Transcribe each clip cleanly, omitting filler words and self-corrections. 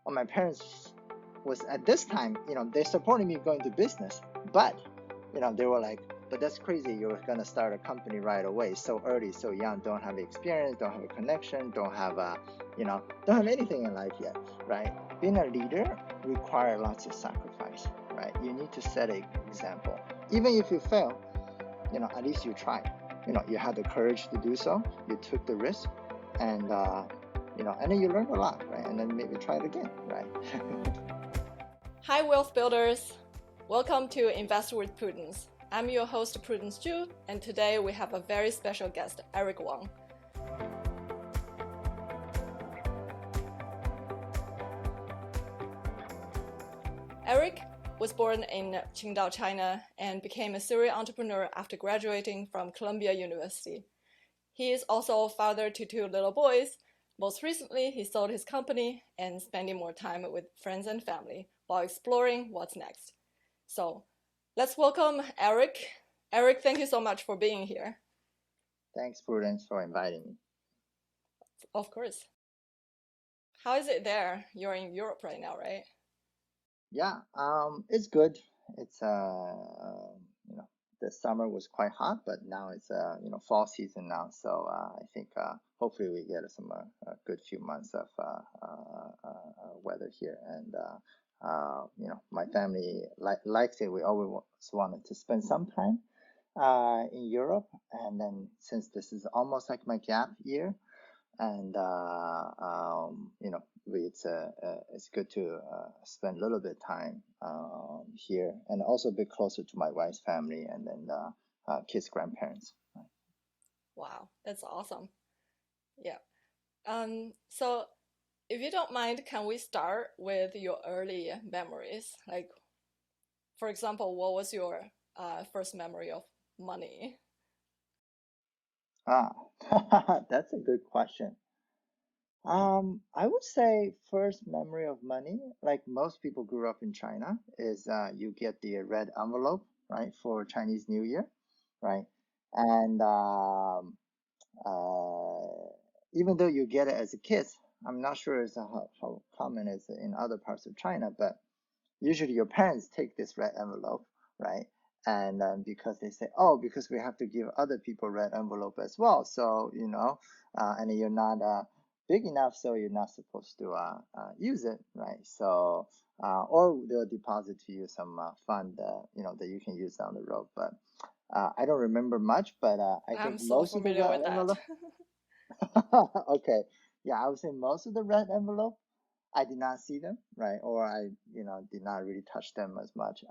Well, my parents was at this time, they supported me going to business, but they were like, but that's crazy. You're gonna start a company right away, so early, so young, don't have experience, don't have a connection, don't have anything in life yet, right? Being a leader requires lots of sacrifice, right? You need to set an example. Even if you fail, at least you tried. You had the courage to do so. You took the risk, and and then you learned a lot, right? And then maybe try it again, right? Hi, wealth builders. Welcome to Invest with Prudence. I'm your host, Prudence Zhu, and today we have a very special guest, Eric Wang. Eric was born in Qingdao, China, and became a serial entrepreneur after graduating from Columbia University. He is also a father to two little boys. Most recently, he sold his company and spending more time with friends and family while exploring what's next. So let's welcome Eric. Eric, thank you so much for being here. Thanks, Prudence, for inviting me. Of course. How is it there? You're in Europe right now, right? Yeah, it's good. It's the summer was quite hot, but now it's fall season now. So I think hopefully we get some good few months of weather here, and my family likes it. We always wanted to spend some time in Europe, and then since this is almost like my gap year, and it's good to spend a little bit of time here, and also a bit closer to my wife's family, and then kids' grandparents. Wow, that's awesome. Yeah. So if you don't mind, can we start with your early memories? Like, for example, what was your first memory of money? Ah, that's a good question. I would say first memory of money, like most people grew up in China, is you get the red envelope, right, for Chinese New Year, right? And even though you get it as a kid, I'm not sure it's how common it is in other parts of China, but usually your parents take this red envelope, right? And because they say, oh, because we have to give other people red envelope as well. So, and you're not big enough, so you're not supposed to use it, right? So, or they'll deposit to you some fund, that you can use down the road. But I don't remember much, but I I'm think so most of the familiar red with that. envelope, okay. Yeah, I would say most of the red envelope, I did not see them, right? Or I, did not really touch them as much.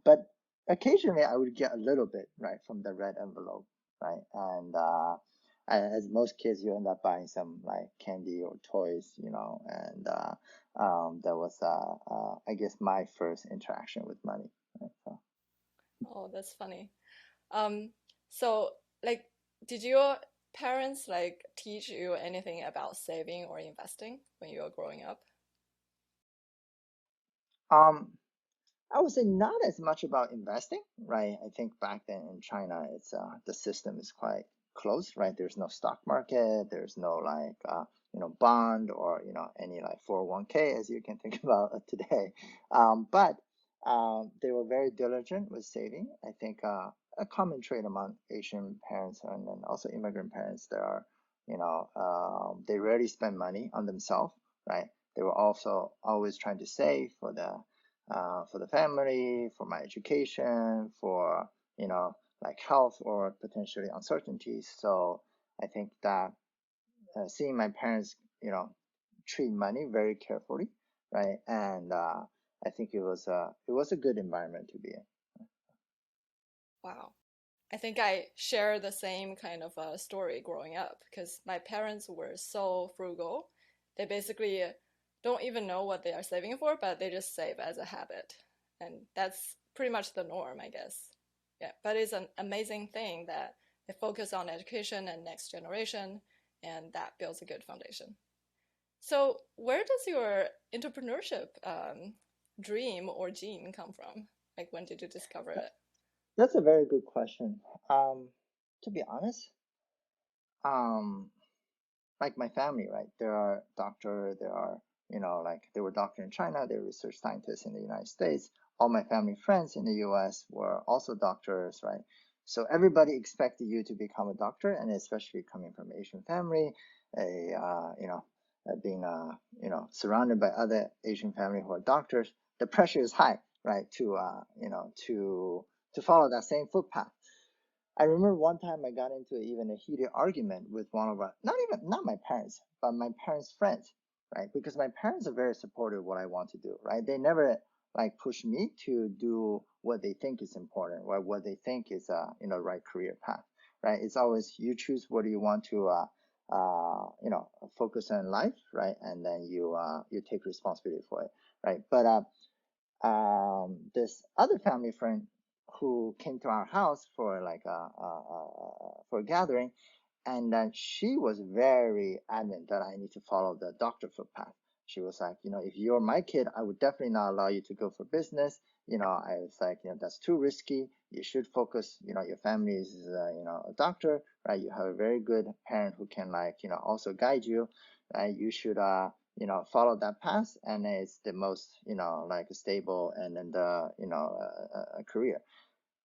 But occasionally I would get a little bit, right, from the red envelope, right? And as most kids, you end up buying some like candy or toys, and that was, I guess, my first interaction with money. Right? So. Oh, that's funny. Um, so like, did your parents like teach you anything about saving or investing when you were growing up? Um, I would say not as much about investing, right? I think back then in China, it's the system is quite closed, right? There's no stock market, there's no like bond or any like 401k as you can think about today. But they were very diligent with saving. I think a common trait among Asian parents and then also immigrant parents, there are, they rarely spend money on themselves, right? They were also always trying to save for the family, for my education, for like health or potentially uncertainties. So I think that seeing my parents, treat money very carefully, right? And I think it was a good environment to be in. Wow. I think I share the same kind of story growing up because my parents were so frugal. They basically don't even know what they are saving for, but they just save as a habit. And that's pretty much the norm, I guess. Yeah, but it's an amazing thing that they focus on education and next generation, and that builds a good foundation. So, where does your entrepreneurship dream or gene come from? Like, when did you discover it? That's a very good question. To be honest, um, like my family, right? There are doctor, there are like they were doctors in China, they were research scientists in the United States. All my family friends in the US were also doctors, right? So everybody expected you to become a doctor, and especially coming from an Asian family, being surrounded by other Asian family who are doctors, the pressure is high, right? To follow that same footpath. I remember one time I got into even a heated argument with one of our, not my parents, but my parents' friends, right? Because my parents are very supportive of what I want to do, right? They never like push me to do what they think is important or what they think is right career path, right? It's always you choose what do you want to focus on in life, right? And then you take responsibility for it, right? But this other family friend who came to our house for like for a gathering, and then she was very adamant that I need to follow the doctor footpath. She was like, if you're my kid, I would definitely not allow you to go for business. I was like, that's too risky. You should focus. Your family is, a doctor, right? You have a very good parent who can like, also guide you, right? You should, follow that path, and it's the most, like stable and then the, career.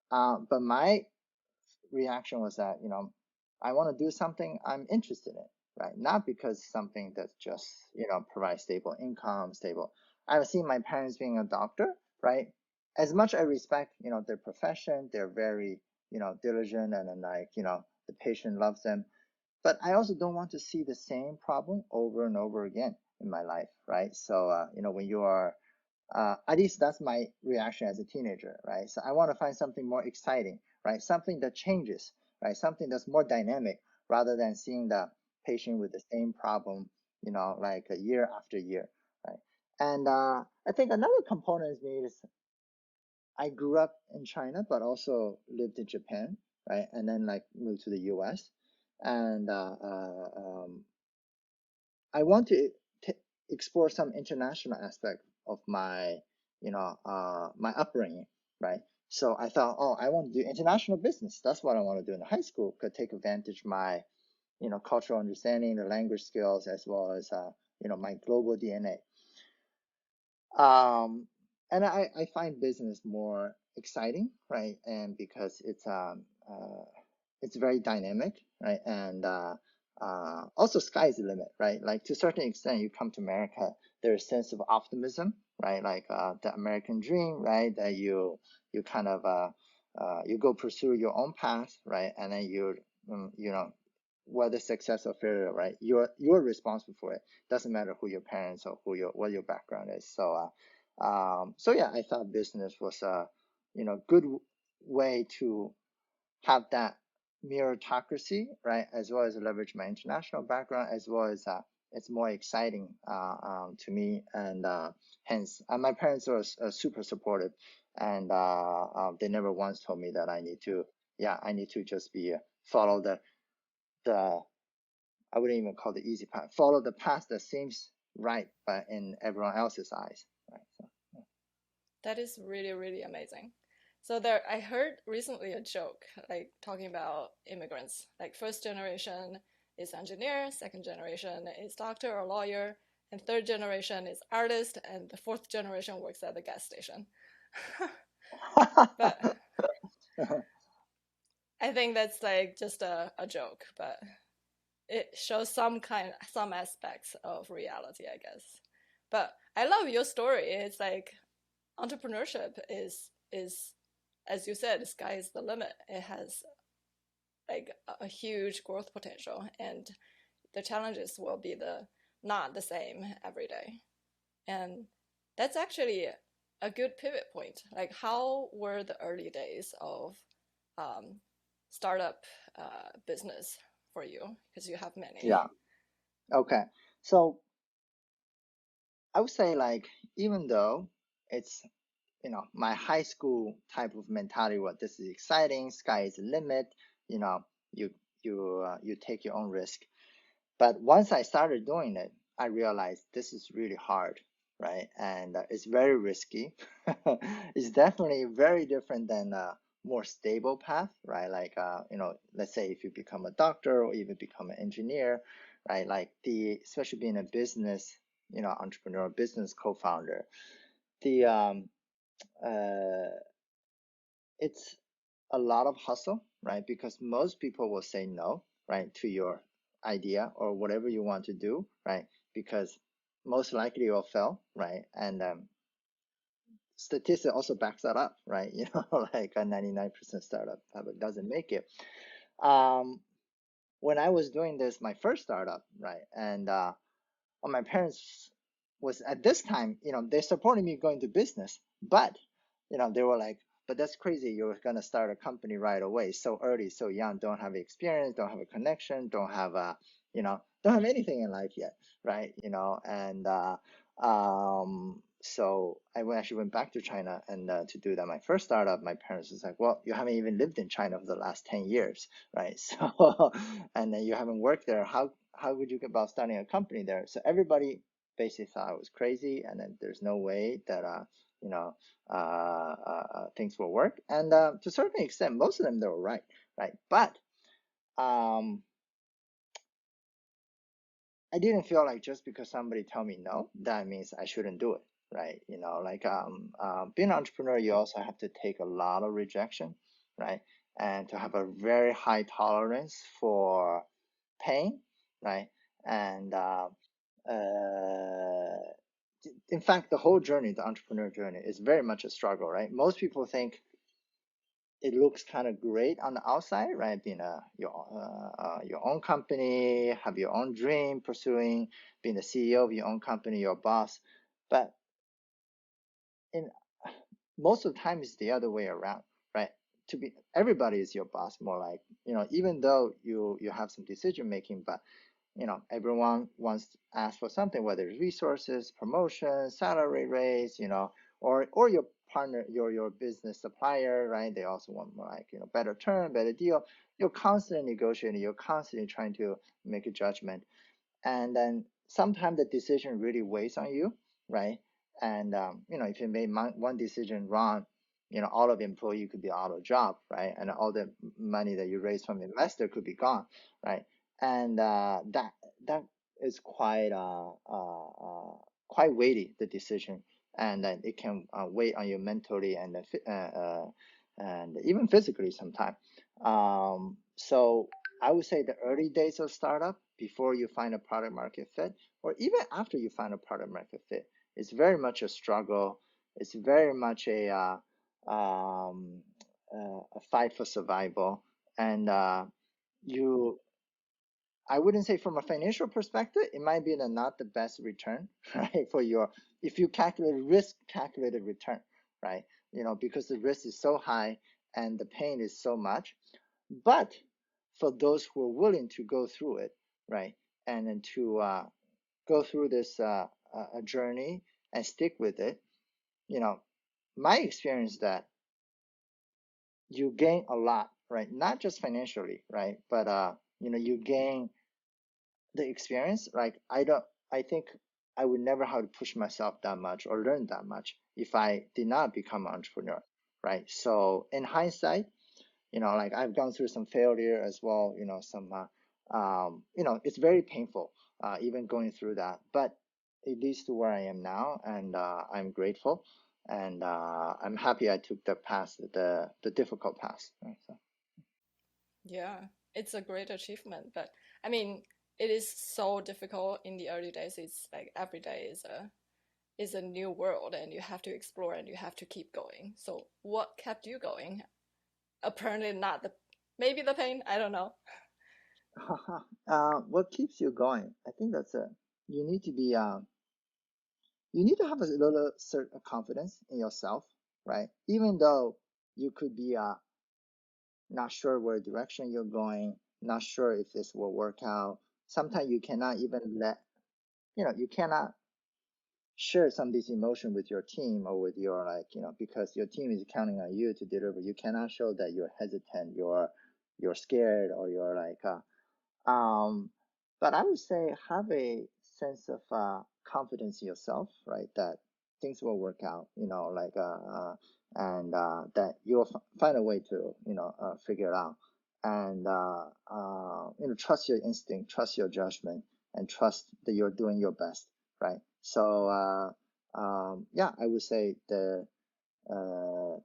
But my reaction was that, I want to do something I'm interested in, right? Not because something that's just, provides stable income, stable. I've seen my parents being a doctor, right? As much I respect, their profession, they're very, diligent, and then like, the patient loves them. But I also don't want to see the same problem over and over again in my life, right? So, when you are at least that's my reaction as a teenager, right? So I want to find something more exciting, right? Something that changes, right? Something that's more dynamic rather than seeing the patient with the same problem, like a year after year, right? And I think another component is maybe is I grew up in China, but also lived in Japan, right? And then like moved to the US. And I want to explore some international aspect of my, my upbringing, right? So I thought, oh, I want to do international business. That's what I want to do in high school. Could take advantage of my, cultural understanding, the language skills, as well as, my global DNA. And I find business more exciting, right? And because it's very dynamic, right? And also sky is the limit, right? Like to a certain extent, you come to America, there's a sense of optimism, right? Like the American dream, right? That you kind of you go pursue your own path, right? And then whether success or failure, right? You're responsible for it. Doesn't matter who your parents or what your background is. So yeah, I thought business was a good way to have that meritocracy, right? As well as leverage my international background, as well as it's more exciting to me, and hence my parents were super supportive, and they never once told me that I need to just be follow the I wouldn't even call it the easy path, follow the path that seems right, but in everyone else's eyes, right? So, That is really, really amazing. So there, I heard recently a joke like talking about immigrants. Like first generation is engineer, second generation is doctor or lawyer, and third generation is artist, and the fourth generation works at the gas station. But I think that's like just a joke, but it shows some aspects of reality, I guess. But I love your story. It's like entrepreneurship is as you said, the sky is the limit. It has like a huge growth potential, and the challenges will be the not the same every day. And that's actually a good pivot point. Like, how were the early days of um, startup business for you? Because you have many. yeah. Okay. So I would say like even though it's my high school type of mentality, what this is exciting, sky is the limit, you know, you you take your own risk. But once I started doing it, I realized this is really hard, right? And it's very risky. It's definitely very different than a more stable path, right? Like, let's say if you become a doctor or even become an engineer, right? Like especially being a business, entrepreneur, business co-founder, the uh, it's a lot of hustle, right? Because most people will say no, right, to your idea or whatever you want to do, right? Because most likely you'll fail, right? And statistics also backs that up, right? Like a 99% startup doesn't make it. Um, when I was doing this, my first startup, right, and well, my parents was at this time, they supported me going to business, but they were like, but that's crazy. You're gonna start a company right away, so early, so young, don't have experience, don't have a connection, don't have anything in life yet, right? And so I actually went back to China and to do that. My first startup, my parents was like, well, you haven't even lived in China for the last 10 years, right? So, and then you haven't worked there. How would you go about starting a company there? So everybody basically thought I was crazy, and then there's no way that you know things will work. And to a certain extent, most of them they were right, right? But um, I didn't feel like just because somebody tell me no, that means I shouldn't do it, right? Like being an entrepreneur, you also have to take a lot of rejection, right? And to have a very high tolerance for pain, right? And uh, in fact, the whole journey, the entrepreneur journey, is very much a struggle, right? Most people think it looks kind of great on the outside, right? Being your own company, have your own dream, pursuing being the CEO of your own company, your boss. But in most of the time, it's the other way around, right? To be everybody is your boss, more like even though you have some decision making, but everyone wants to ask for something, whether it's resources, promotion, salary raise, or your partner, your business supplier, right? They also want more like, better term, better deal. You're constantly negotiating, you're constantly trying to make a judgment. And then sometimes the decision really weighs on you, right? And if you made one decision wrong, all of the employee could be out of job, right? And all the money that you raise from investor could be gone, right? And that is quite weighty, the decision, and then it can weigh on you mentally and even physically sometimes. So I would say the early days of startup, before you find a product market fit, or even after you find a product market fit, it's very much a struggle. It's very much a fight for survival, and you. I wouldn't say from a financial perspective, it might be not the best return, right? If you calculate risk, calculated return, right? Because the risk is so high and the pain is so much. But for those who are willing to go through it, right, and then to go through this journey and stick with it, you know, my experience that you gain a lot, right? Not just financially, right, but you gain the experience. Like I think I would never have to push myself that much or learn that much if I did not become an entrepreneur, right? So in hindsight, like I've gone through some failure as well, some it's very painful, even going through that, but it leads to where I am now, and I'm grateful, and I'm happy I took the path, the difficult path, right? So Yeah, it's a great achievement, but I mean, it is so difficult in the early days. It's like every day is a new world, and you have to explore and you have to keep going. So, what kept you going? Apparently, not the maybe the pain. I don't know. what keeps you going? I think that's a you need to be you need to have a little certain confidence in yourself, right? Even though you could be not sure where direction you're going, not sure if this will work out. Sometimes you cannot even you cannot share some of this emotion with your team or with your because your team is counting on you to deliver. You cannot show that you're hesitant, you're scared, or you're like but I would say have a sense of confidence in yourself, right? That things will work out, and that you'll find a way to, figure it out, and trust your instinct, trust your judgment, and trust that you're doing your best, right? So yeah, I would say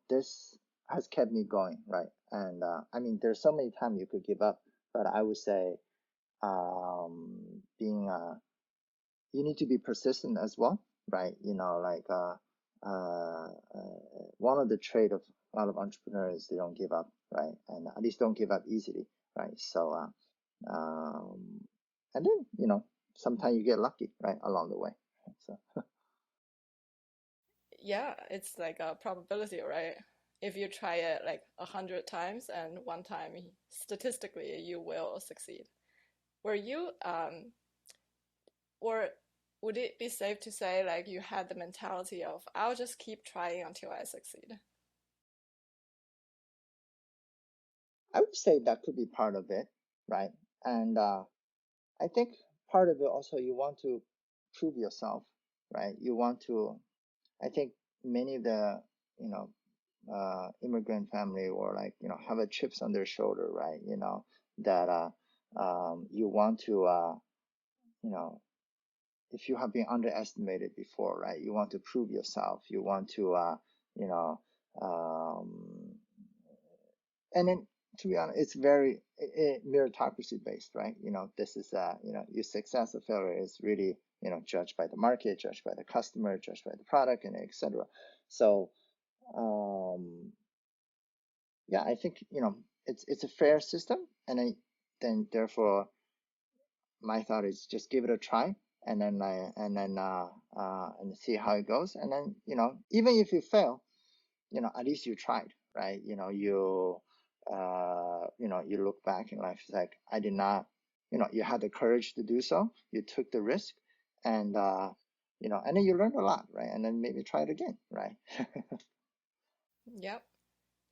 this has kept me going, right? And I mean, there's so many times you could give up, but I would say being you need to be persistent as well, right? Like one of the trait of a lot of entrepreneurs, they don't give up, right? And at least don't give up easily, right? So and then sometimes you get lucky, right, along the way. So Yeah, it's like a probability, right? If you try it like 100 times and one time statistically you will succeed. Were you or would it be safe to say like you had the mentality of I'll just keep trying until I succeed? I would say that could be part of it, right? And I think part of it also you want to prove yourself, right? You want to. I think many of the you know immigrant family or like have a chips on their shoulder, right? That you want to you know if you have been underestimated before, right? You want to prove yourself. You want to you know um, and then to be honest, it's very meritocracy based, right? This is your success or failure is really judged by the market, judged by the customer, judged by the product, and etc. So um, yeah, I think it's a fair system, and then therefore my thought is just give it a try, and see how it goes, and then even if you fail, at least you tried, right? You look back in life, it's like I did not, you had the courage to do so, you took the risk, and and then you learned a lot, right? And then maybe try it again, right? Yep.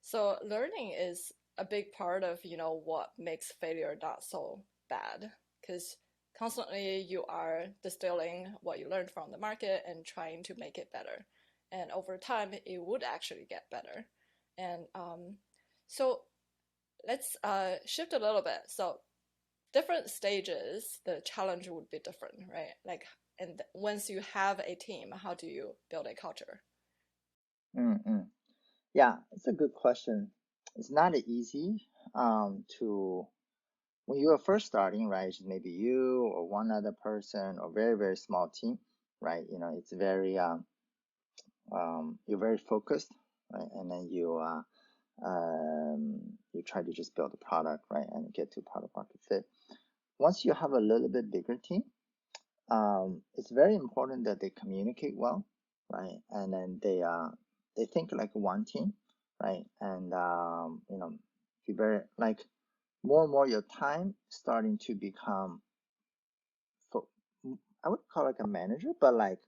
So learning is a big part of, what makes failure not so bad. Because constantly you are distilling what you learned from the market and trying to make it better. And over time, it would actually get better. And so let's shift a little bit. So different stages, the challenge would be different, right? Like, and once you have a team, how do you build a culture? Mm-mm. Yeah, it's a good question. It's not easy to when you are first starting, right? It's maybe you or one other person or very, very small team, right? It's very you're very focused, right? And then you try to just build a product, right? And get to product market fit. Once you have a little bit bigger team, it's very important that they communicate well, right? And then they think like one team, right? And be very like more and more your time starting to become for I would call it like a manager, but like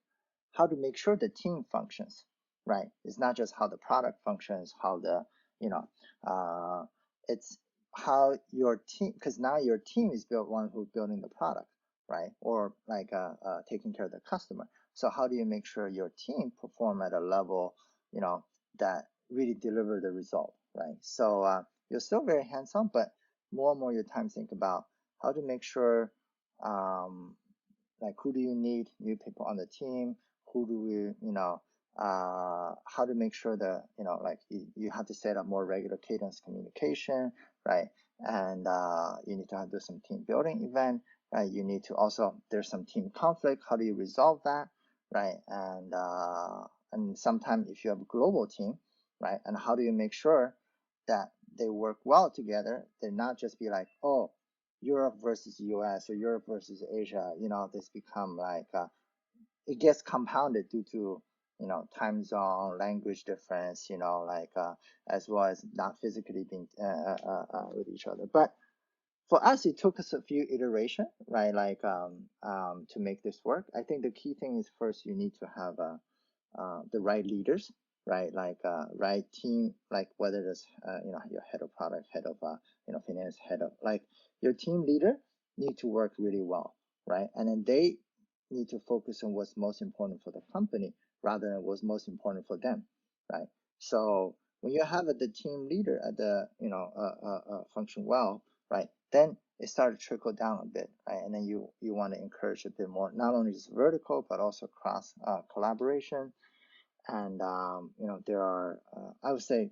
how to make sure the team functions, right? It's not just how the product functions, how the you know, uh, it's how your team, because now your team is built one who's building the product, right? Or like taking care of the customer. So how do you make sure your team perform at a level, that really deliver the result, right? So you're still very hands-on, but more and more your time think about how to make sure um, like who do you need new people on the team, who do we how to make sure that like you have to set up more regular cadence communication, right? And you need to have do some team building event, right? You need to also there's some team conflict, how do you resolve that, right? And sometimes if you have a global team, right, and how do you make sure that they work well together, they not just be like, oh, Europe versus US or Europe versus Asia, this become like it gets compounded due to time zone, language difference, like as well as not physically being with each other. But for us, it took us a few iteration, right? Like to make this work. I think the key thing is first you need to have the right leaders, right? Like right team, like whether it's your head of product, head of finance, head of like your team leader need to work really well, right? And then they need to focus on what's most important for the company rather than what's most important for them, right? So when you have the team leader at the function well, right? Then it started to trickle down a bit, right? And then you want to encourage a bit more, not only just vertical, but also cross collaboration. And there are, I would say,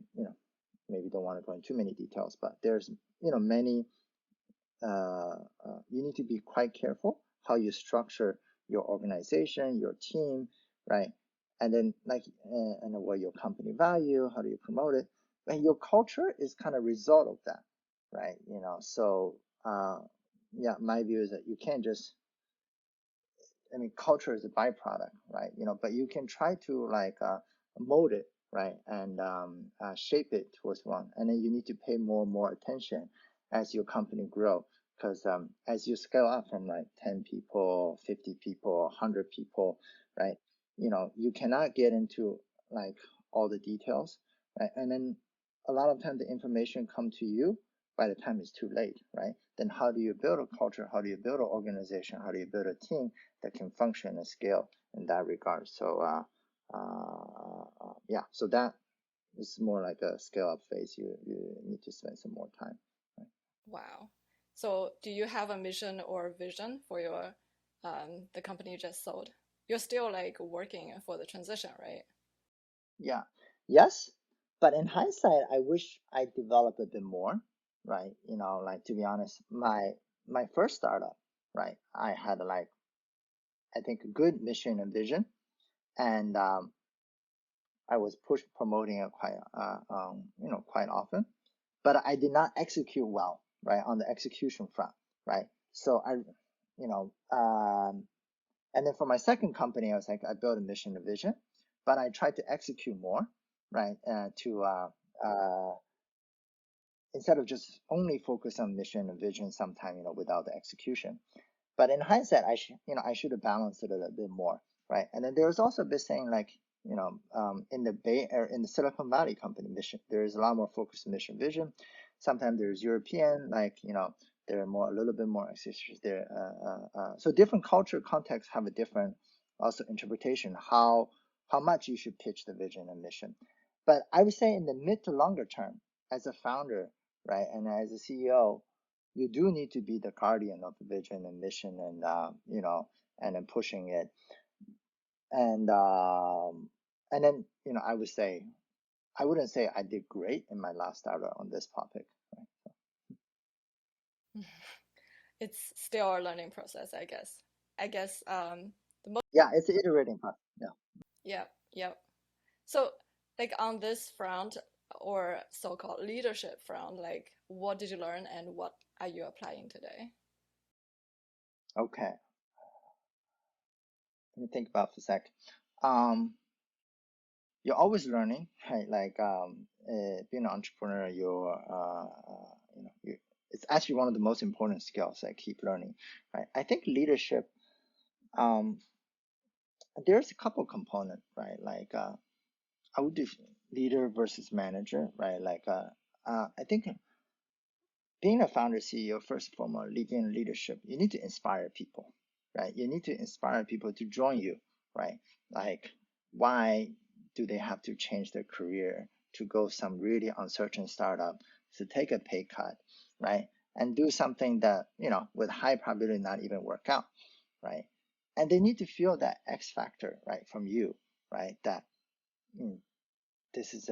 maybe don't want to go into too many details, but there's, many you need to be quite careful how you structure your organization, your team, right? And then and what your company value, how do you promote it? And your culture is kind of result of that, right? So yeah, my view is that you can't just, I mean, culture is a byproduct, right? But you can try to mold it, right, and shape it towards one. And then you need to pay more and more attention as your company grow, because as you scale up from like 10 people, 50 people, 100 people, right? You cannot get into like all the details, right? And then a lot of times the information come to you by the time it's too late, right? Then how do you build a culture? How do you build an organization? How do you build a team that can function and scale in that regard? So yeah, so that is more like a scale up phase. You need to spend some more time. Right? Wow. So, do you have a mission or vision for your the company you just sold? You're still like working for the transition, right? Yeah, yes, but in hindsight, I wish I developed a bit more, right? Like to be honest, my first startup, right? I had like I think a good mission and vision, and I was promoting it quite often, but I did not execute well, right, on the execution front, right? So you know, um, and then for my second company, I was like, I built a mission and vision, but I tried to execute more, right, to instead of just only focus on mission and vision sometime, without the execution. But in hindsight, I should have balanced it a little bit more, right? And then there was also a bit saying like, in the Bay or in the Silicon Valley company mission, there is a lot more focused mission vision. Sometimes there's European, like, there are a little bit more accessories there. So different culture contexts have a different also interpretation how much you should pitch the vision and mission. But I would say in the mid to longer term, as a founder, right, and as a CEO, you do need to be the guardian of the vision and mission, and and then pushing it, and then I wouldn't say I did great in my last startup on this topic, right? It's still a learning process, I guess. I guess the most Yeah, it's an iterating process. Yeah. yeah, yeah. So like on this front or so-called leadership front, like what did you learn and what are you applying today? Okay, let me think about for a sec. um you're always learning, right? Like being an entrepreneur, it's actually one of the most important skills. I keep learning, right? I think leadership, um there's a couple component, right? Like I would do leader versus manager, right? Like I think being a founder CEO, first and foremost, leading leadership, you need to inspire people, right? You need to inspire people to join you, right? Like, why do they have to change their career to go some really uncertain startup to take a pay cut, right? And do something that, with high probability not even work out, right? And they need to feel that X factor, right, from you, right? That mm, this is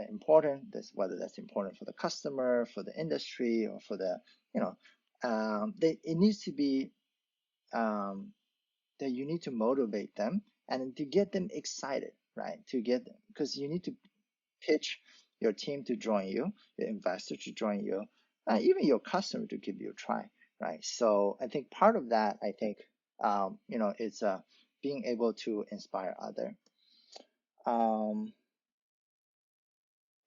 important, this whether that's important for the customer, for the industry, or for the, it needs to be um, that you need to motivate them and to get them excited, right? To get them, because you need to pitch your team to join you, your investor to join you, even your customer to give you a try, right? So I think part of that, I think, is being able to inspire other. um,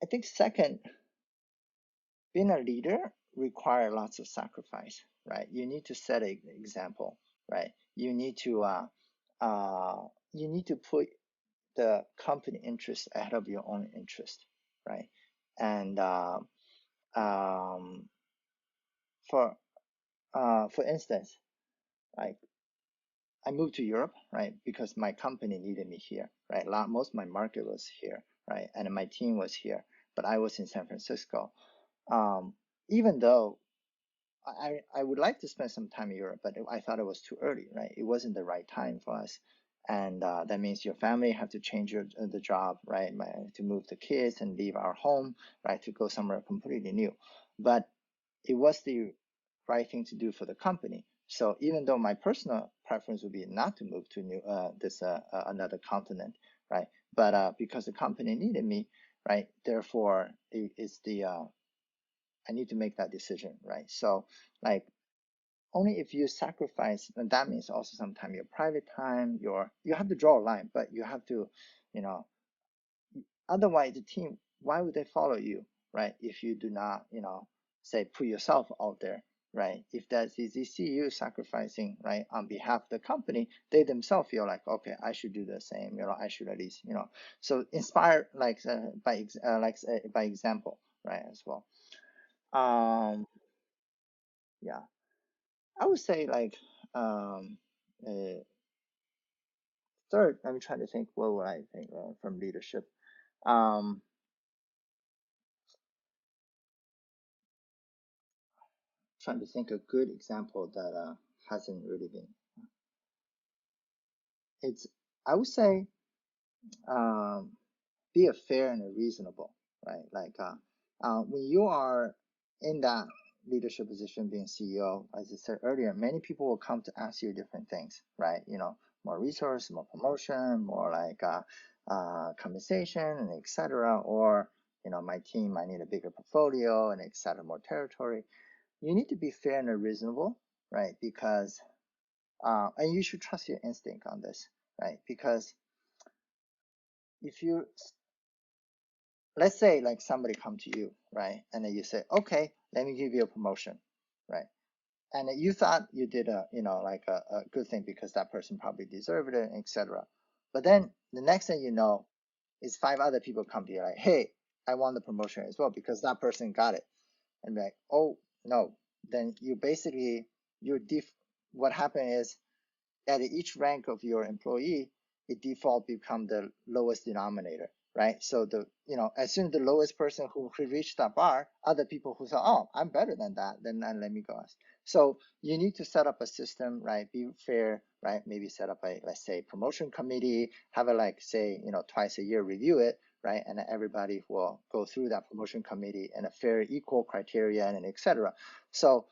I think second, being a leader requires lots of sacrifice, right? You need to set an example, right? You need to put the company interest ahead of your own interest, right? And um, for for instance, like I moved to Europe, right, because my company needed me here, right? Most of my market was here, right, and my team was here, but I was in San Francisco. Um, even though I would like to spend some time in Europe, but I thought it was too early, right? It wasn't the right time for us. And that means your family have to change the job, right? To move the kids and leave our home, right? To go somewhere completely new. But it was the right thing to do for the company. So even though my personal preference would be not to move to another continent, right? But because the company needed me, right? Therefore, it's the I need to make that decision, right? So like only if you sacrifice, and that means also sometimes your private time, you have to draw a line, but you have to, you know, otherwise the team, why would they follow you, right? If you do not, say put yourself out there, right? If that's they see you sacrificing, right, on behalf of the company, they themselves feel like, okay, I should do the same, I should at least, so inspire like by example, right, as well. Um, yeah, I would say like uh, third. I'm trying to think what would I think from leadership. Um, Trying to think a good example that hasn't really been. It's I would say um, be a fair and a reasonable, right? Like when you are in that leadership position, being CEO, as I said earlier, many people will come to ask you different things, right? More resource, more promotion, more like compensation, and etc. Or my team, I need a bigger portfolio, and etc. More territory. You need to be fair and reasonable, right? Because and you should trust your instinct on this, right? Because if you let's say like somebody come to you, right, and then you say, okay, let me give you a promotion, right, and you thought you did a like a good thing because that person probably deserved it, etc. But then the next thing you know is five other people come to you like, hey, I want the promotion as well because that person got it, and be like, oh no, then you basically your what happened is at each rank of your employee, it default become the lowest denominator, right? So as soon as the lowest person who reached that bar, other people who say, oh, I'm better than that, then let me go. So you need to set up a system, right? Be fair, right? Maybe set up a, let's say, promotion committee, have it like, say, twice a year review it, right? And then everybody will go through that promotion committee and a fair, equal criteria and etc. So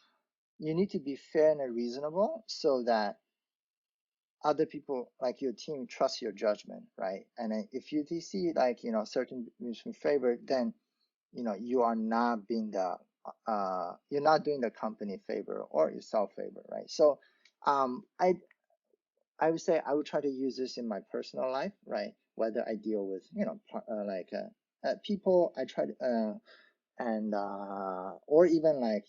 you need to be fair and reasonable so that other people like your team trust your judgment, right? And then if you see like certain favor, then you are not being the you're not doing the company favor or yourself favor, right? So I would say I would try to use this in my personal life, right? Whether I deal with people, I try to and or even like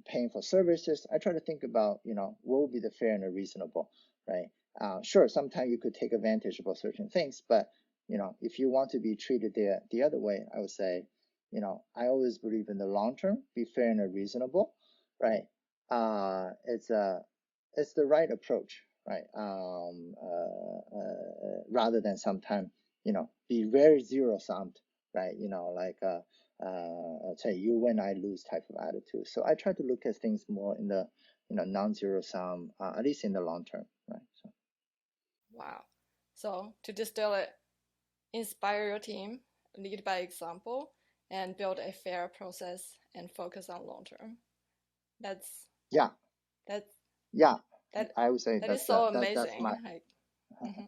paying for services, I try to think about, what would be the fair and reasonable, right? Sure, sometimes you could take advantage of certain things, but if you want to be treated the other way, I would say, I always believe in the long term, be fair and reasonable, right? It's the right approach, right? Rather than sometimes, be very zero summed, right? Like say you win, I lose type of attitude. So I try to look at things more in the non-zero sum, at least in the long term, right? So Wow. So to distill it, inspire your team, lead by example, and build a fair process and focus on long term. That's yeah, that yeah, that I would say that is so that's my amazing. Like, mhm.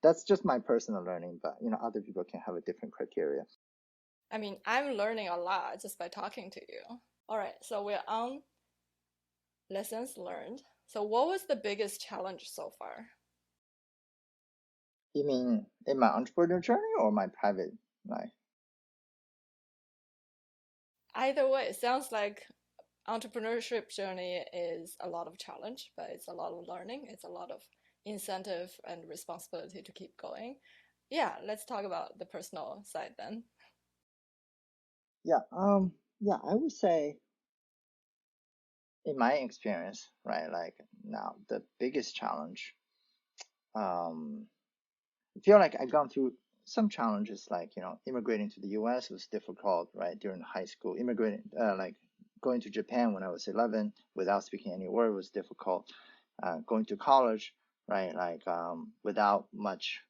that's just my personal learning, but other people can have a different criteria. I mean, I'm learning a lot just by talking to you. All right, so we're on lessons learned. So, what was the biggest challenge so far? You mean in my entrepreneurial journey or my private life? Either way, it sounds like entrepreneurship journey is a lot of challenge, but it's a lot of learning. It's a lot of incentive and responsibility to keep going. Yeah, let's talk about the personal side then. Yeah, yeah, I would say in my experience, right, like now the biggest challenge, um, I feel like I've gone through some challenges, like immigrating to the U.S. was difficult, right? During high school, immigrating, like going to Japan when I was 11 without speaking any word was difficult. Going to college, right, like without much,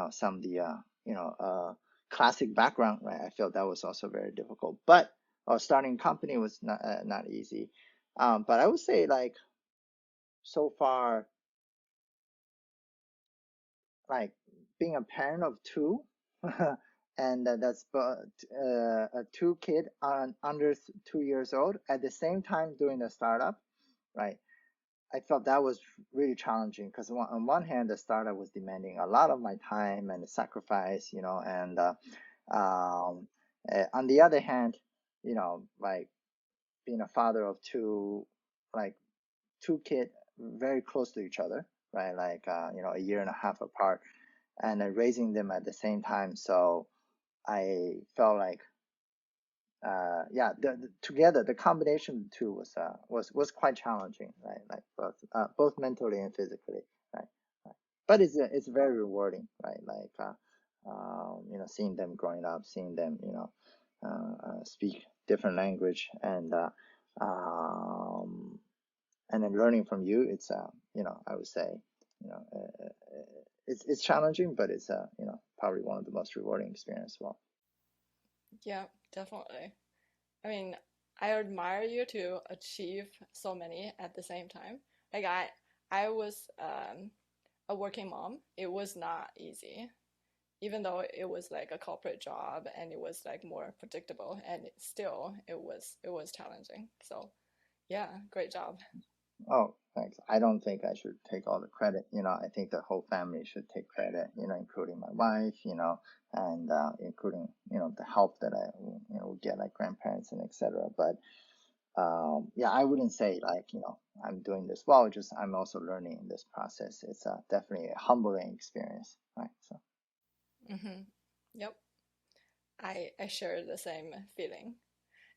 some of the classic background, right, I felt that was also very difficult. But starting company was not easy. But I would say like so far, like being a parent of two, and that's a two kid on under 2 years old at the same time doing the startup, right? I felt that was really challenging because on one hand, the startup was demanding a lot of my time and sacrifice, and um, on the other hand, like being a father of two, like two kids very close to each other, right? Like, a year and a half apart, and then raising them at the same time. So I felt like, yeah, together the combination of the two was quite challenging, right? Like both mentally and physically, right? Right. But it's very rewarding, right? Like, seeing them growing up, seeing them, speak different language, um, and then learning from you. It's I would say, it's challenging, but it's probably one of the most rewarding experience as well. Yeah, definitely. I mean, I admire you to achieve so many at the same time. Like I was a working mom. It was not easy, even though it was like a corporate job and it was like more predictable, and it was challenging. So yeah, great job. Oh, thanks. I don't think I should take all the credit. I think the whole family should take credit, including my wife, and including, the help that I, would get like grandparents and etc. But yeah, I wouldn't say like, I'm doing this well, just I'm also learning in this process. It's definitely a humbling experience, right? So Mm-hmm. Yep, I share the same feeling.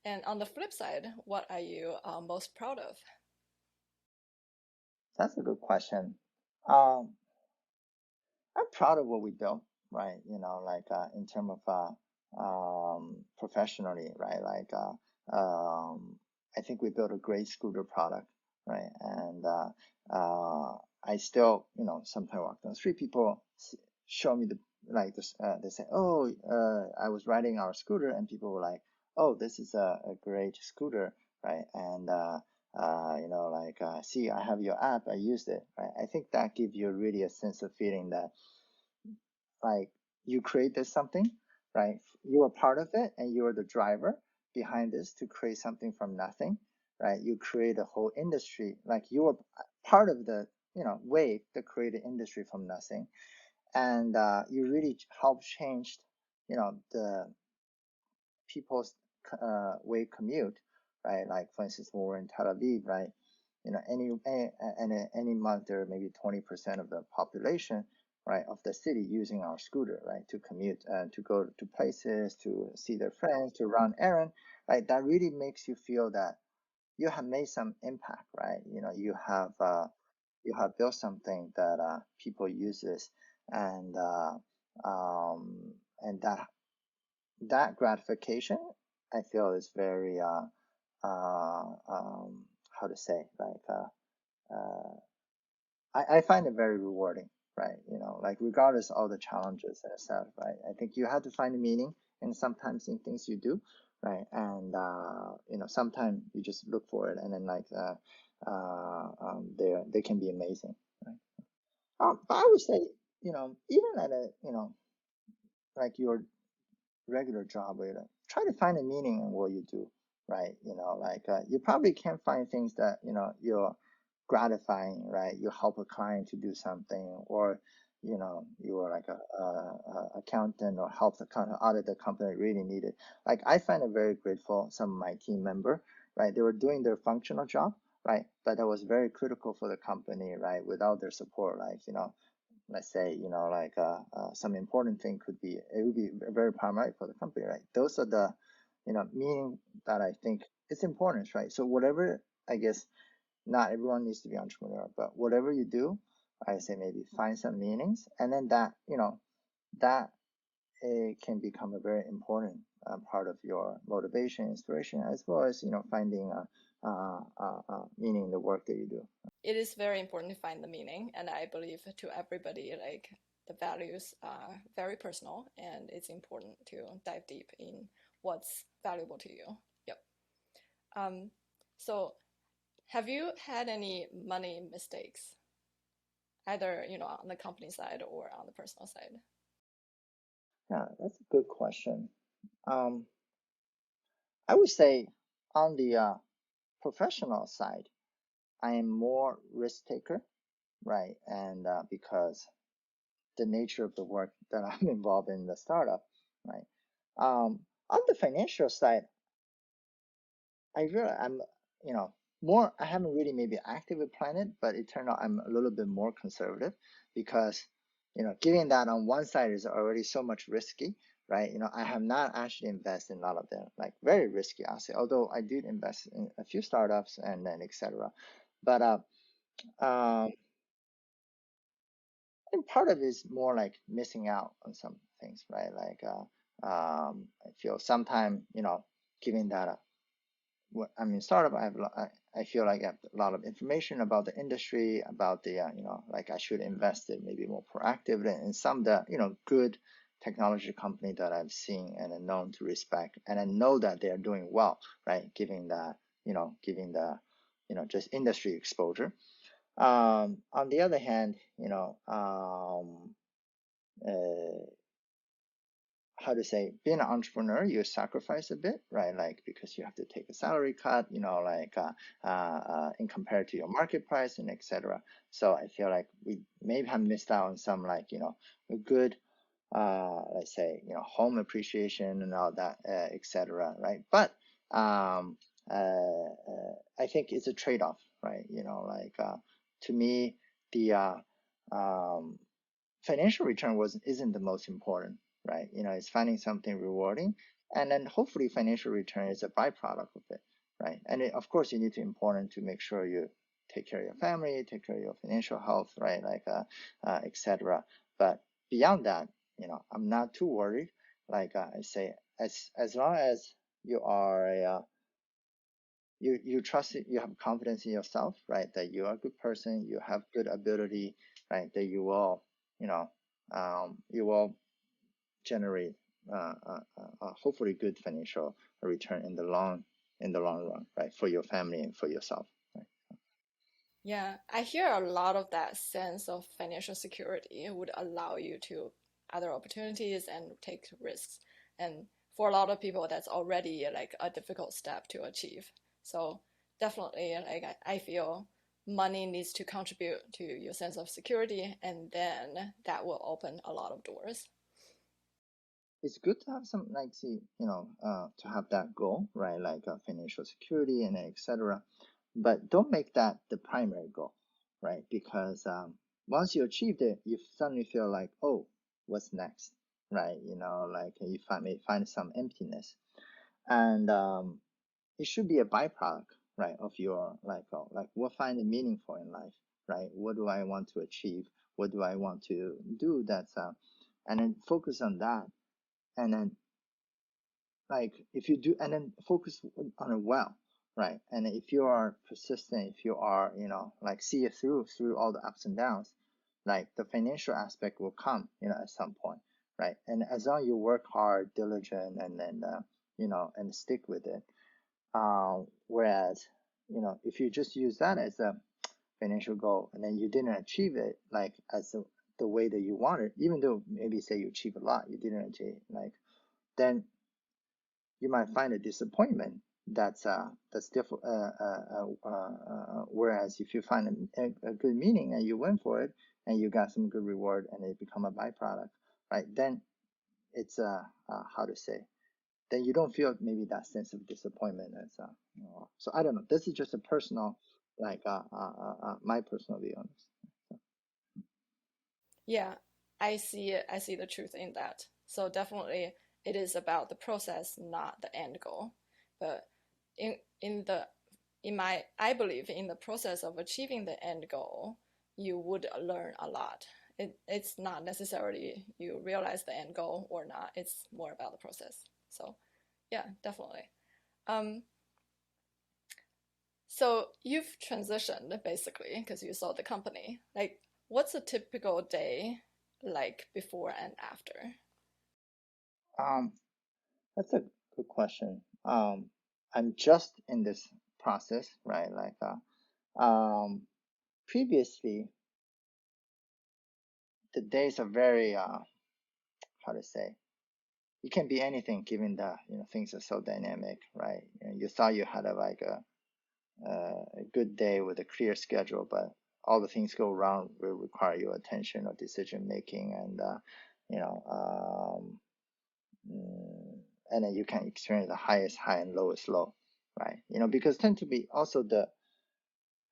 And on the flip side, what are you most proud of? that's a good question. Um, I'm proud of what we built, right? Like in terms of professionally, right? Like I think we built a great scooter product, right? And I still, sometimes walk down the street, people show me the like this. They say, "Oh, I was riding our scooter," and people were like, "Oh, this is a great scooter," right? And like, see, I have your app, I used it, right? I think that gives you really a sense of feeling that like you created something, right? You are part of it and you're the driver behind this to create something from nothing, right? You create a whole industry, like you are part of the, wave that created industry from nothing. And you really help change, the people's way commute, right? Like for instance, when we're in Tel Aviv, right? Any month there are maybe 20% of the population, right, of the city using our scooter, right, to commute and to go to places, to see their friends, to run errand, right? That really makes you feel that you have made some impact, right? You have built something that people use this, and um, and that gratification I feel is very how to say like I find it very rewarding, right? Like regardless of all the challenges and stuff, right? I think you have to find a meaning and sometimes in things you do, right? And sometimes you just look for it and then like they can be amazing, right? But I would say, even at a like your regular job where you try to find a meaning in what you do, right? Like you probably can't find things that you're gratifying, right? You help a client to do something, or you are like a accountant or help the kind of audit the company really needed. Like I find it very grateful. Some of my team member, right? They were doing their functional job, right? But that was very critical for the company, right? Without their support, like let's say, like some important thing could be, it would be very primary for the company, right? Those are the, meaning that I think it's important, right? So whatever, I guess, not everyone needs to be entrepreneur, but whatever you do, I say maybe find some meanings, and then that, that it can become a very important part of your motivation, inspiration, as well as finding meaning in the work that you do. It is very important to find the meaning, and I believe to everybody, like the values are very personal, and it's important to dive deep in what's valuable to you. Yep. Um, so have you had any money mistakes, either on the company side or on the personal side? Yeah, that's a good question. Um, I would say on the professional side, I am more risk taker, right? And because the nature of the work that I'm involved in the startup, right? On the financial side, I'm, you know, more, I haven't really maybe actively planned it, but it turned out I'm a little bit more conservative because, given that on one side is already so much risky, right? I have not actually invested in a lot of them, like very risky asset, although I did invest in a few startups and then etc. But um, and part of it is more like missing out on some things, right? Like I feel sometimes, given that I'm in startup, I feel like I have a lot of information about the industry, about the like I should invest it maybe more proactively in some of the good technology company that I've seen and are known to respect, and I know that they are doing well, right? Giving the just industry exposure. On the other hand, uh, how to say, being an entrepreneur, you sacrifice a bit, right? Like because you have to take a salary cut, like in compared to your market price and etc. So I feel like we maybe have missed out on some like a good let's say home appreciation and all that etc. Right? But um, I think it's a trade-off, right? Like to me the um, financial return was isn't the most important, right? It's finding something rewarding, and then hopefully financial return is a byproduct of it, right? And of course, you need to important to make sure you take care of your family, take care of your financial health, right? Like etc. But beyond that, I'm not too worried. Like I say, as long as you are you trust it, you have confidence in yourself, right? That you are a good person, you have good ability, right? That you will generate hopefully good financial return in the long run, right? For your family and for yourself, right? Yeah, I hear a lot of that sense of financial security would allow you to other opportunities and take risks. And for a lot of people, that's already like a difficult step to achieve. So definitely, like I feel money needs to contribute to your sense of security, and then that will open a lot of doors. It's good to have some like see to have that goal, right? Like financial security and etc. But don't make that the primary goal, right? Because once you achieved it, you suddenly feel like, oh, what's next, right? Like you may find some emptiness, and it should be a byproduct, right, of your like what find meaningful in life, right? What do I want to achieve? What do I want to do? That's and then focus on that, and then like if you do and then focus on it well, right? And if you are persistent, if you are like see it through all the ups and downs, like the financial aspect will come at some point, right? And as long as you work hard, diligent, and then and stick with it. Whereas if you just use that as a financial goal and then you didn't achieve it like as the way that you wanted, even though maybe say you achieve a lot, you didn't achieve, like then you might find a disappointment that's different. Whereas if you find a good meaning and you went for it and you got some good reward and it become a byproduct, right? Then it's how to say, then you don't feel maybe that sense of disappointment as so I don't know. This is just a personal like my personal view on this. Yeah, I see the truth in that. So definitely it is about the process, not the end goal. But in in the in my I believe in the process of achieving the end goal, you would learn a lot. It's not necessarily you realize the end goal or not. It's more about the process. So Yeah, definitely. Um, so you've transitioned basically because you sold the company. Like, what's a typical day like before and after? Um, that's a good question. I'm just in this process, right? Previously, the days are very, how to say, it can be anything given that, things are so dynamic, right? You thought you had a good day with a clear schedule, but all the things go wrong will require your attention or decision making, and you know, and then you can experience the highest high and lowest low, right? Because tend to be also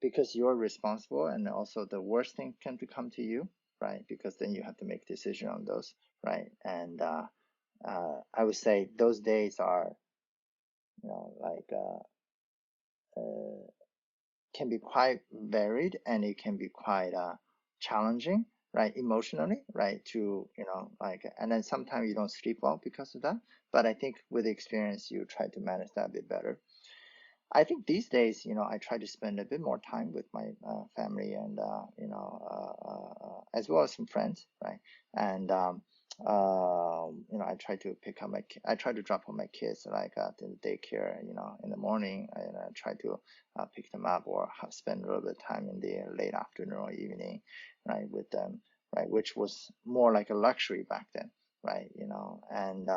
because you're responsible, and also the worst thing can to come to you, right? Because then you have to make decision on those, right? And I would say those days are, like can be quite varied, and it can be quite challenging, right? Emotionally, right? And then sometimes you don't sleep well because of that. But I think with experience, you try to manage that a bit better. I think these days, I try to spend a bit more time with my family, and as well as some friends, right? And I try to I try to drop off my kids like at the daycare, in the morning, and I try to pick them up, or spend a little bit of time in the late afternoon or evening, right, with them, right, which was more like a luxury back then, right? And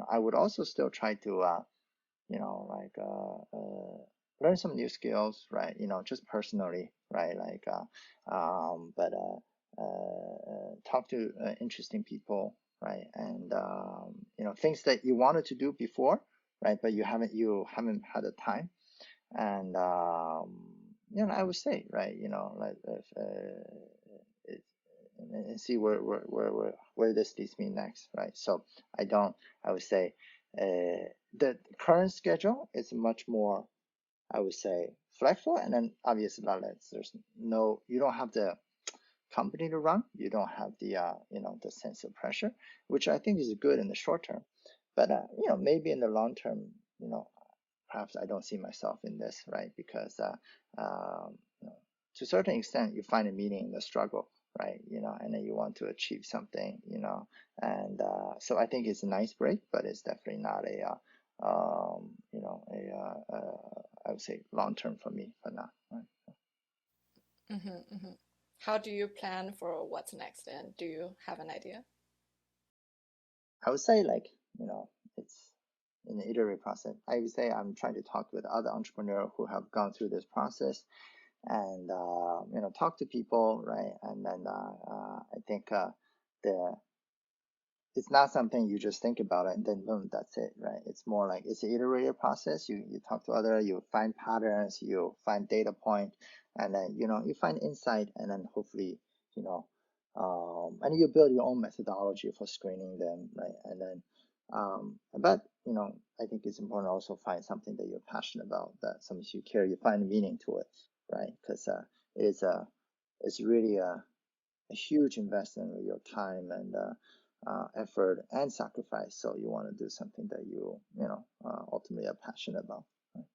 I would also still try to you know, like learn some new skills, right? Just personally, right? But talk to interesting people, right? And things that you wanted to do before, right? But you haven't had the time, and I would say, right? Like if, it, and see where this leads me next, right? So I don't. I would say the current schedule is much more, I would say, flexible, and then obviously you don't have the company to run, you don't have the sense of pressure, which I think is good in the short term. But maybe in the long term, you know, perhaps I don't see myself in this, right? Because um, to a certain extent, you find a meaning in the struggle, right? And then you want to achieve something, and so I think it's a nice break, but it's definitely not I would say long term for me for now. Right? Hmm. How do you plan for what's next, and do you have an idea? I would say, like, it's an iterative process. I would say I'm trying to talk with other entrepreneurs who have gone through this process, and talk to people, right? And then I think the it's not something you just think about it and then boom, that's it, right? It's more like it's an iterative process. You talk to other, you find patterns, you find data point, and then you find insight, and then hopefully you know and you build your own methodology for screening them, right? And then but I think it's important to also find something that you're passionate about, that something you care, you find meaning to it, right? Because it's a it's really a huge investment of your time and effort and sacrifice. So you want to do something that ultimately are passionate about. Right?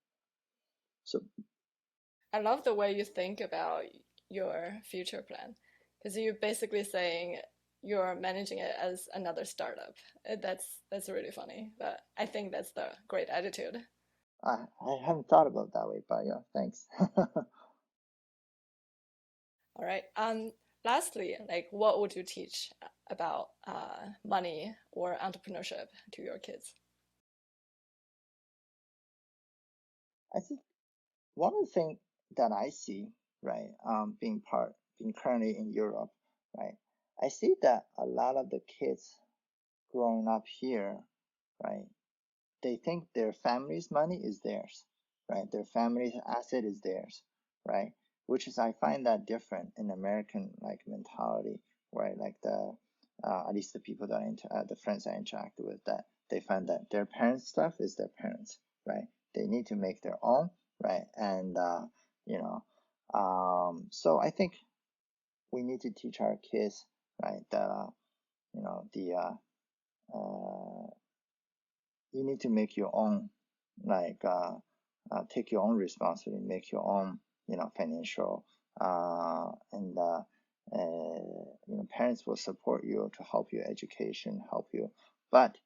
So I love the way you think about your future plan because you're basically saying you're managing it as another startup. That's really funny, but I think that's the great attitude. I haven't thought about it that way, but yeah, thanks. All right. Lastly, like what would you teach about money or entrepreneurship to your kids? I think one of the things that I see, right, being currently in Europe, right, I see that a lot of the kids growing up here, right, they think their family's money is theirs, right? Their family's asset is theirs, right? Which is, I find that different in American like mentality, right? Like at least the people that the friends I interact with, that they find that their parents' stuff is their parents, right? They need to make their own, right? And you know, so I think we need to teach our kids, right? That the you need to make your own, like take your own responsibility, make your own, financial, and parents will support you to help your education, help you, but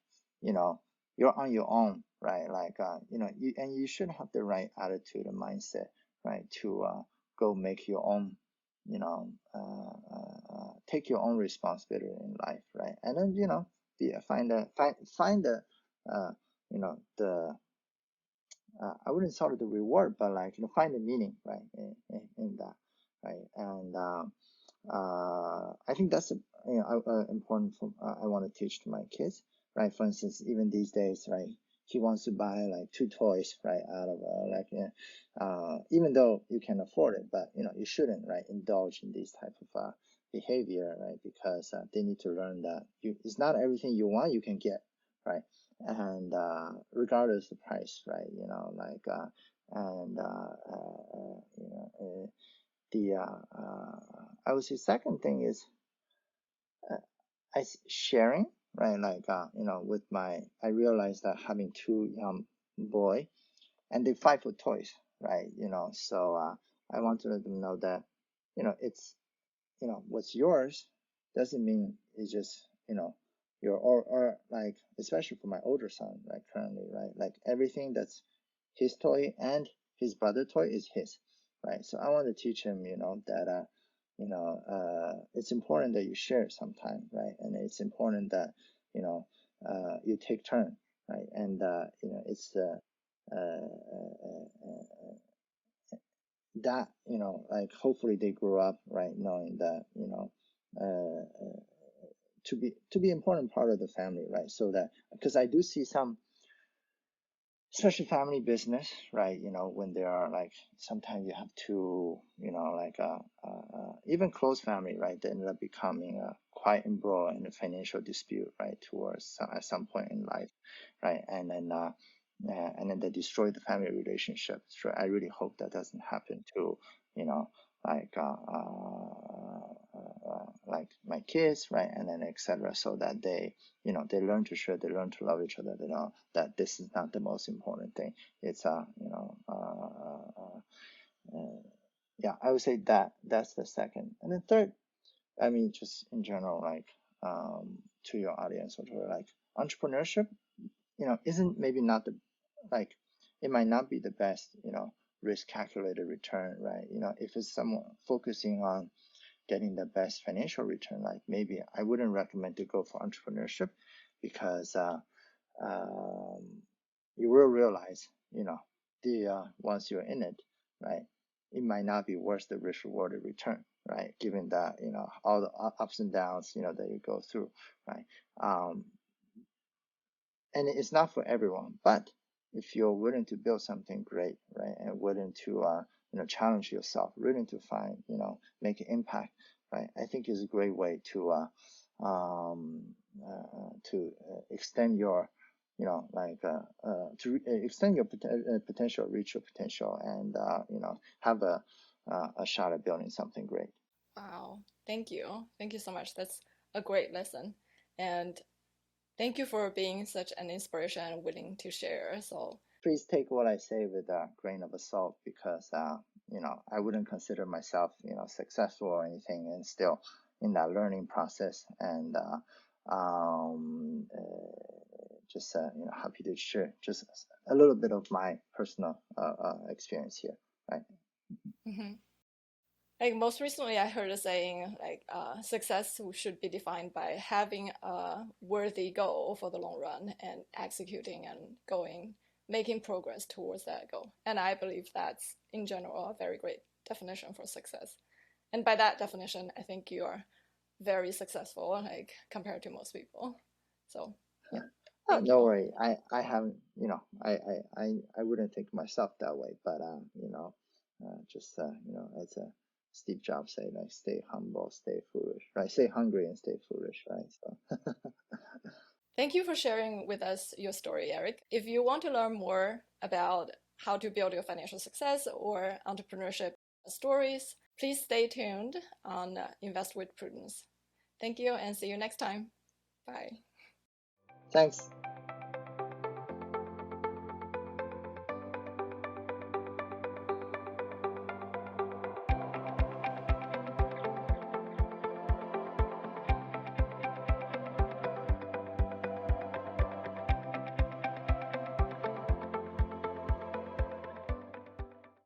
you know, you're on your own, right? Like you should have the right attitude and mindset, right, to go make your own, take your own responsibility in life, right? And then find the uh, the I wouldn't call it the reward, but like find the meaning, right, in that, right? And I think that's important for I want to teach to my kids, right? For instance, even these days, right, he wants to buy like two toys, right, out of even though you can afford it, but you shouldn't, right, indulge in these type of behavior, right, because they need to learn that it's not everything you want you can get, right, and regardless of the price, right, and the I would say second thing is uh, sharing, right? Like with I realized that having two young boy and they fight for toys, right? So I want to let them know that it's what's yours doesn't mean it's just your or like especially for my older son, like currently, right? Like everything that's his toy and his brother toy is his, right? So I want to teach him, that it's important that you share sometime, right? And it's important that you take turn, right? And it's uh, uh, that like hopefully they grow up right knowing that to be important part of the family, right? So that because I do see some especially family business, right? When there are like sometimes you have to, like even close family, right? They ended up becoming quite embroiled in a financial dispute, right? Towards at some point in life, right? And then they destroy the family relationship. So I really hope that doesn't happen to, you know, like like my kids, right? And then etc. So that they learn to share, they learn to love each other, they know that this is not the most important thing. It's yeah, I would say that that's the second. And then third, I mean, just in general, like to your audience or to like entrepreneurship, isn't maybe not the like it might not be the best, risk calculated return, right? If it's someone focusing on getting the best financial return, like maybe I wouldn't recommend to go for entrepreneurship because um, you will realize, the once you're in it, right, it might not be worth the risk rewarded return, right? Given that all the ups and downs, that you go through, right? Um, and it's not for everyone, but if you're willing to build something great, right, and willing to challenge yourself, willing to find make an impact, right, I think is a great way extend your extend your potential, reach your potential, and have a shot at building something great. Wow. Thank you. Thank you so much. That's a great lesson. And thank you for being such an inspiration and willing to share. So, Please take what I say with a grain of salt because I wouldn't consider myself successful or anything, and still in that learning process, and just happy to share just a little bit of my personal experience here, right? mhm. Like most recently, I heard a saying like success should be defined by having a worthy goal for the long run and executing and going, making progress towards that goal. And I believe that's in general a very great definition for success. And by that definition, I think you are very successful, like compared to most people. So yeah, Oh, thank no you. worry. I haven't, I wouldn't think myself that way, but just as Steve Jobs say, like stay humble, stay foolish, right? Stay hungry and stay foolish, right? So Thank you for sharing with us your story, Eric. If you want to learn more about how to build your financial success or entrepreneurship stories, please stay tuned on Invest with Prudence. Thank you and see you next time. Bye. thanks.